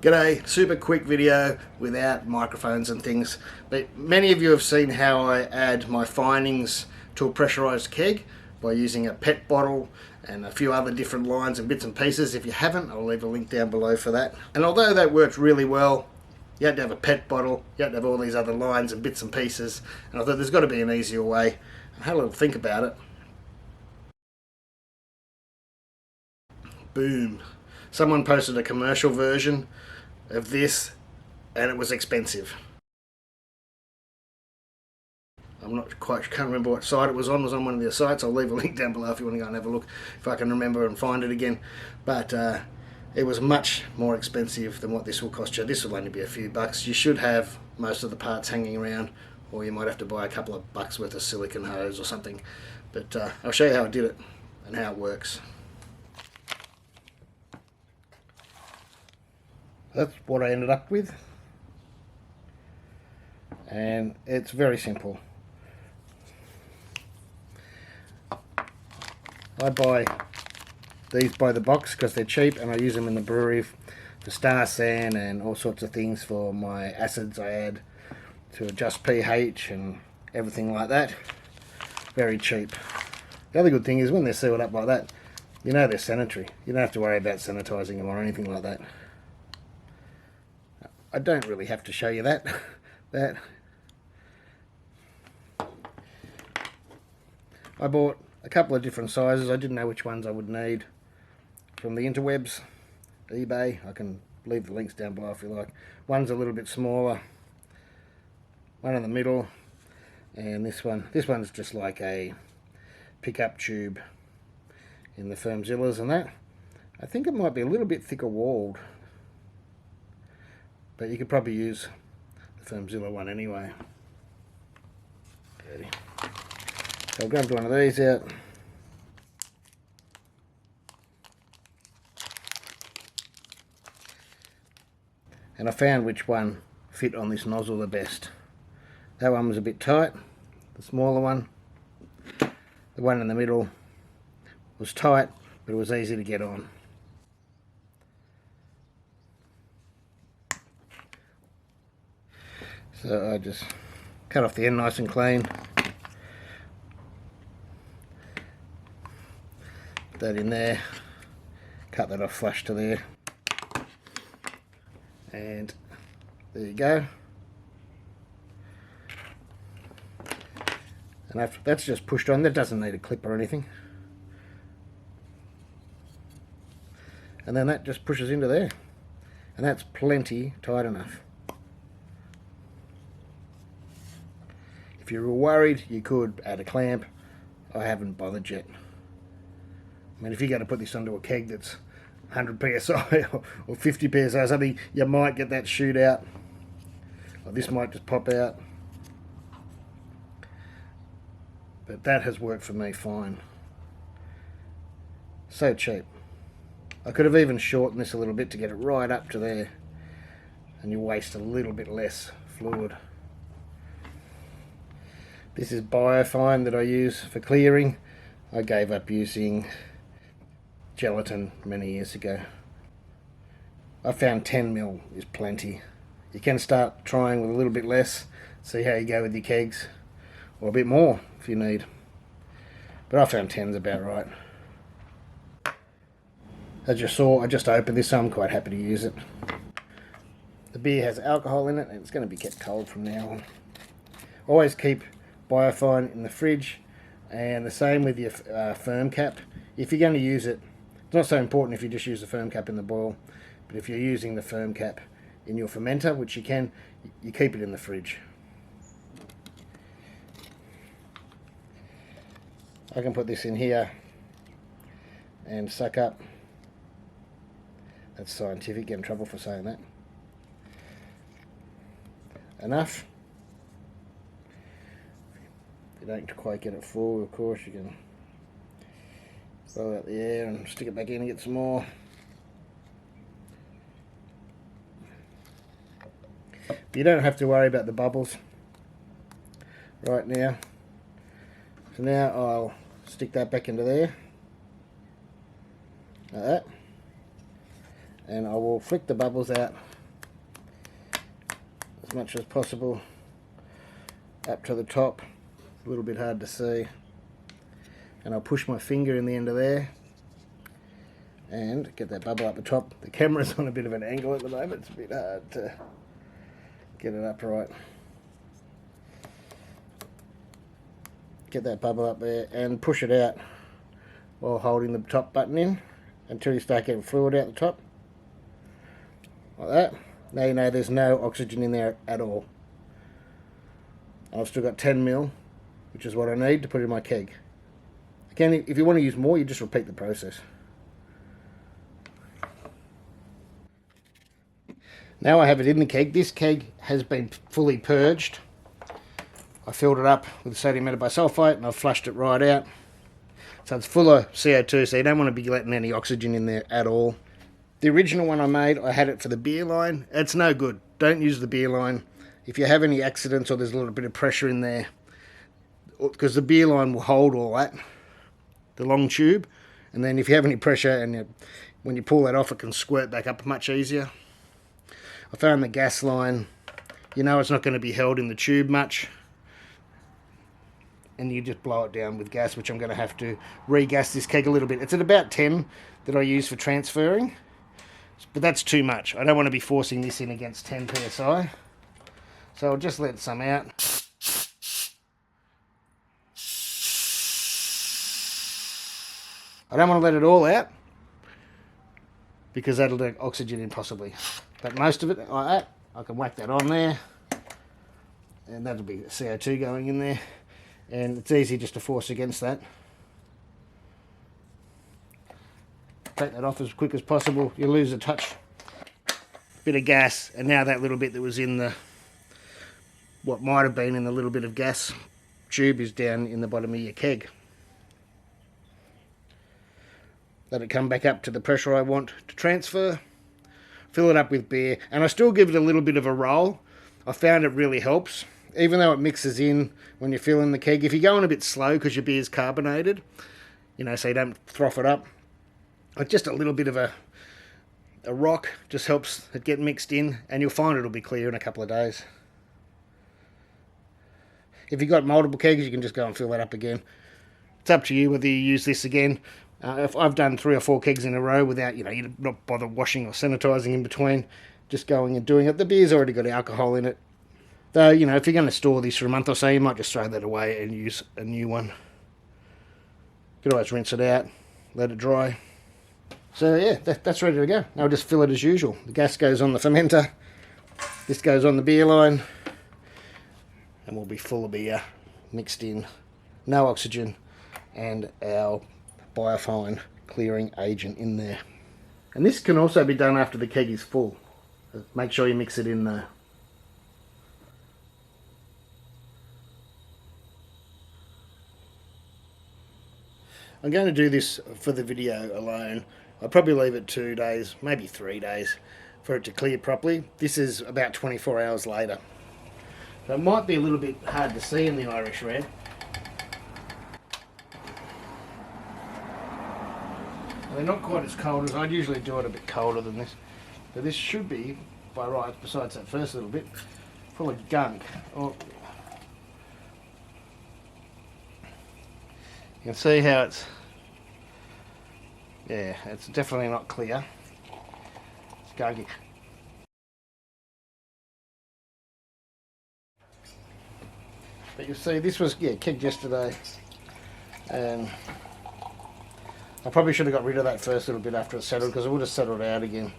G'day, super quick video without microphones and things, but many of you have seen how I add my findings to a pressurized keg by using a PET bottle and a few other different lines and bits and pieces. If you haven't, I'll leave a link down below for that. And although that worked really well, you had to have a PET bottle, you had to have all these other lines and bits and pieces, and I thought there's got to be an easier way. I had a little think about it. Boom. Someone posted a commercial version of this and it was expensive. I'm not quite, can't remember what site it was on. It was on one of their sites. I'll leave a link down below if you want to go and have a look, if I can remember and find it again. But it was much more expensive than what this will cost you. This will only be a few bucks. You should have most of the parts hanging around, or you might have to buy a couple of bucks worth of silicone hose or something. But I'll show you how I did it and how it works. That's what I ended up with, and it's very simple. I buy these by the box because they're cheap, and I use them in the brewery for star sand and all sorts of things for my acids I add to adjust pH and everything like that. Very cheap. The other good thing is when they're sealed up like that, you know they're sanitary. You don't have to worry about sanitizing them or anything like that. I don't really have to show you that. I bought a couple of different sizes. I didn't know which ones I would need from the interwebs, eBay. I can leave the links down below if you like. One's a little bit smaller, one in the middle, and this one's just like a pickup tube in the Firmzillas and that. I think it might be a little bit thicker walled, but you could probably use the Firmzilla one anyway. So I grabbed one of these out. And I found which one fit on this nozzle the best. That one was a bit tight, the smaller one. The one in the middle was tight, but it was easy to get on. So I just cut off the end nice and clean. Put that in there. Cut that off flush to there. And there you go. And after that's just pushed on, that doesn't need a clip or anything. And then that just pushes into there. And that's plenty tight enough. If you were worried, you could add a clamp. I haven't bothered yet. I mean, if you're going to put this onto a keg that's 100 psi or 50 psi or something, you might get that shoot out. Or this might just pop out. But that has worked for me fine. So cheap. I could have even shortened this a little bit to get it right up to there, and you waste a little bit less fluid. This is Biofine that I use for clearing. I gave up using gelatin many years ago. I found 10ml is plenty. You can start trying with a little bit less, see how you go with your kegs, or a bit more if you need. But I found 10's about right. As you saw, I just opened this, so I'm quite happy to use it. The beer has alcohol in it, and it's going to be kept cold from now on. Always keep Biofine in the fridge, and the same with your firm cap. If you're going to use it, it's not so important if you just use the firm cap in the boil, but if you're using the firm cap in your fermenter, which you can, you keep it in the fridge. I can put this in here and suck up. That's scientific, get in trouble for saying that. Enough. If you don't quite get it full, of course, you can blow out the air and stick it back in and get some more. But you don't have to worry about the bubbles right now. So now I'll stick that back into there, like that. and I will flick the bubbles out as much as possible up to the top. It's a little bit hard to see, and I'll push my finger in the end of there and get that bubble up the top. The camera's on a bit of an angle at the moment, it's a bit hard to get it upright. Get that bubble up there and push it out while holding the top button in until you start getting fluid out the top. Like that. Now you know there's no oxygen in there at all. I've still got 10 mil, which is what I need to put in my keg. Again, if you want to use more, you just repeat the process. Now I have it in the keg. This keg has been fully purged. I filled it up with sodium metabisulfite and I've flushed it right out. So it's full of CO2, so you don't want to be letting any oxygen in there at all. The original one I made, I had it for the beer line. It's no good. Don't use the beer line. If you have any accidents or there's a little bit of pressure in there, because the beer line will hold all that, the long tube, and then if you have any pressure and when you pull that off, it can squirt back up much easier. I found the gas line, you know it's not going to be held in the tube much, and you just blow it down with gas, which I'm going to have to re-gas this keg a little bit. It's at about 10 that I use for transferring, but that's too much. I don't want to be forcing this in against 10 psi, so I'll just let some out. I don't want to let it all out because that'll do oxygen in possibly, but most of it like that, I can whack that on there and that'll be CO2 going in there, and it's easy just to force against that. Take that off as quick as possible. You lose a touch, bit of gas, and now that little bit that was in the, what might have been in the little bit of gas tube is down in the bottom of your keg. Let it come back up to the pressure I want to transfer. Fill it up with beer, and I still give it a little bit of a roll. I found it really helps, even though it mixes in when you fill in the keg. If you're going a bit slow because your beer's carbonated, you know, so you don't froth it up, just a little bit of a rock just helps it get mixed in, and you'll find it'll be clear in a couple of days. If you've got multiple kegs, you can just go and fill that up again. It's up to you whether you use this again. If I've done 3 or 4 kegs in a row without, you know, you not bother washing or sanitising in between, just going and doing it. The beer's already got alcohol in it. Though, you know, if you're going to store these for a month or so, you might just throw that away and use a new one. You can always rinse it out, let it dry. So yeah, that's ready to go. Now I'll just fill it as usual. The gas goes on the fermenter, this goes on the beer line, and we'll be full of beer, mixed in, no oxygen, and our biofine clearing agent in there. And this can also be done after the keg is full. Make sure you mix it in there. I'm going to do this for the video alone. I'll probably leave it 2 days, maybe 3 days, for it to clear properly. This is about 24 hours later. So it might be a little bit hard to see in the Irish Red. They're not quite as cold as I'd usually do it, a bit colder than this. But this should be, by rights, besides that first little bit, full of gunk. Oh. You can see how it's, yeah, it's definitely not clear. It's gunky. But you'll see this was, yeah, kegged yesterday, and I probably should have got rid of that first little bit after it settled, because it would have settled out again.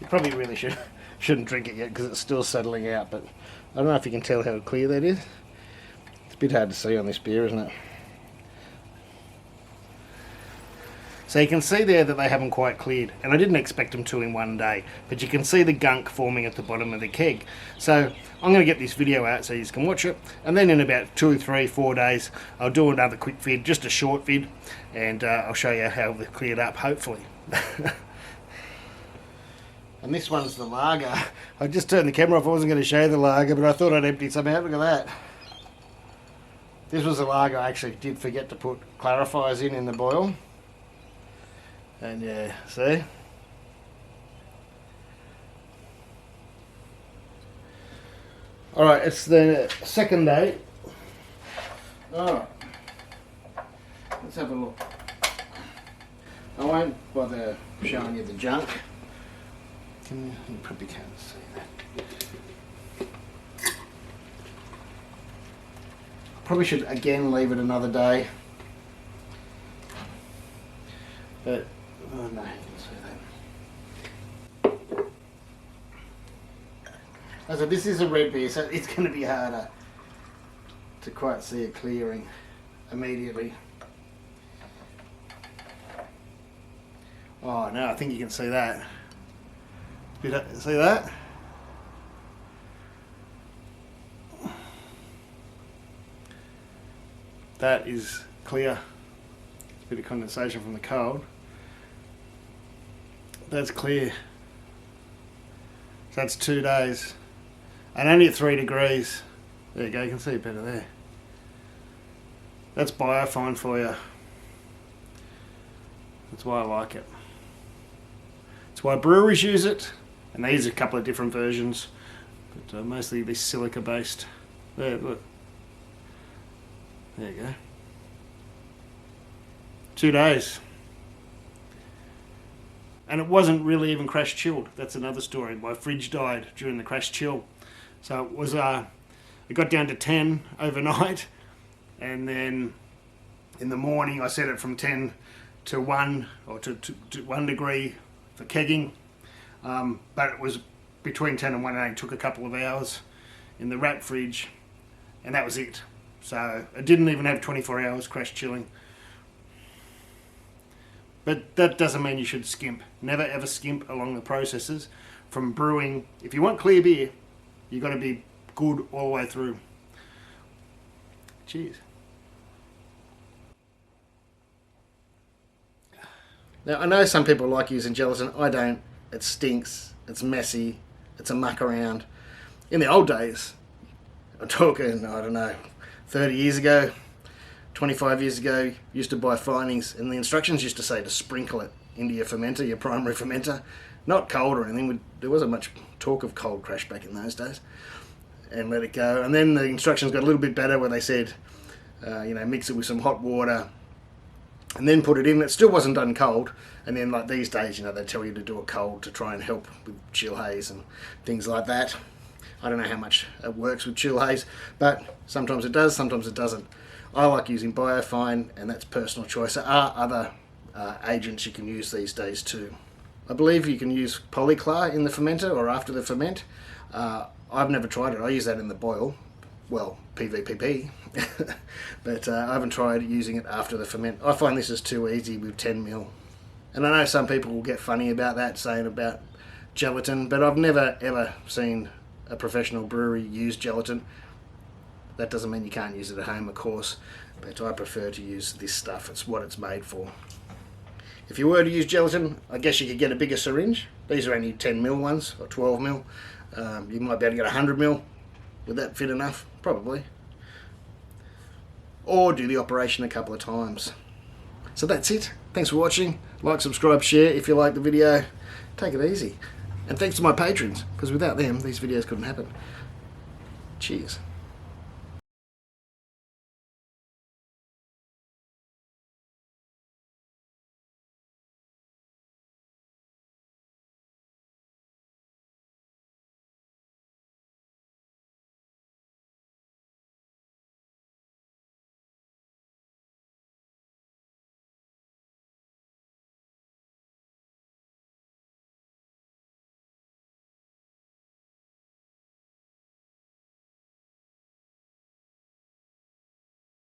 You probably really shouldn't drink it yet because it's still settling out, but I don't know if you can tell how clear that is. It's a bit hard to see on this beer, isn't it? So you can see there that they haven't quite cleared, and I didn't expect them to in one day, but you can see the gunk forming at the bottom of the keg. So I'm going to get this video out so you can watch it, and then in about 2, 3, 4 days I'll do another quick vid, just a short vid, and I'll show you how they've cleared up, hopefully. And this one's the lager. I just turned the camera off. I wasn't going to show you the lager, but I thought I'd empty some out. Look at that. This was a lager I actually did forget to put clarifiers in the boil. And yeah, see? Alright, it's the second day. Alright. Let's have a look. I won't bother showing you the junk. You probably can't see that. Probably should again leave it another day. But, oh no, you can see that. So this is a red beer, so it's going to be harder to quite see it clearing immediately. Oh no, I think you can see that. See that? That is clear. It's a bit of condensation from the cold. That's clear. So that's 2 days. And only at 3 degrees. There you go, you can see it better there. That's biofine for you. That's why I like it. That's why breweries use it. And these are a couple of different versions, but mostly this silica based. There, look. There you go. 2 days. And it wasn't really even crash chilled. That's another story. My fridge died during the crash chill. So it was, it got down to 10 overnight. And then in the morning I set it from 10 to 1 or to 1 degree for kegging. But it was between 10 and 1 and it took a couple of hours in the wrap fridge, and that was it. So it didn't even have 24 hours crash chilling. But that doesn't mean you should skimp. Never ever skimp along the processes from brewing. If you want clear beer, you've got to be good all the way through. Cheers. Now I know some people like using gelatin. I don't. It stinks, it's messy, it's a muck around. In the old days, I'm talking, I don't know, 30 years ago, 25 years ago, used to buy findings and the instructions used to say to sprinkle it into your fermenter, your primary fermenter. Not cold or anything, there wasn't much talk of cold crash back in those days. And let it go. And then the instructions got a little bit better where they said, mix it with some hot water, and then put it in. It still wasn't done cold, and then like these days, they tell you to do it cold to try and help with chill haze and things like that. I don't know how much it works with chill haze, but sometimes it does, sometimes it doesn't. I like using biofine, and that's personal choice. There are other agents you can use these days too. I believe you can use Polyclar in the fermenter or after the ferment. I've never tried it. I use that in the boil. Well, PVPP, but I haven't tried using it after the ferment. I find this is too easy with 10 mil. And I know some people will get funny about that, saying about gelatin, but I've never ever seen a professional brewery use gelatin. That doesn't mean you can't use it at home, of course, but I prefer to use this stuff. It's what it's made for. If you were to use gelatin, I guess you could get a bigger syringe. These are only 10 mil ones, or 12 mil. You might be able to get 100 mil. Would that fit enough? Probably. Or do the operation a couple of times. So that's it. Thanks for watching. Like, subscribe, share if you like the video. Take it easy. And thanks to my patrons, because without them, these videos couldn't happen. Cheers.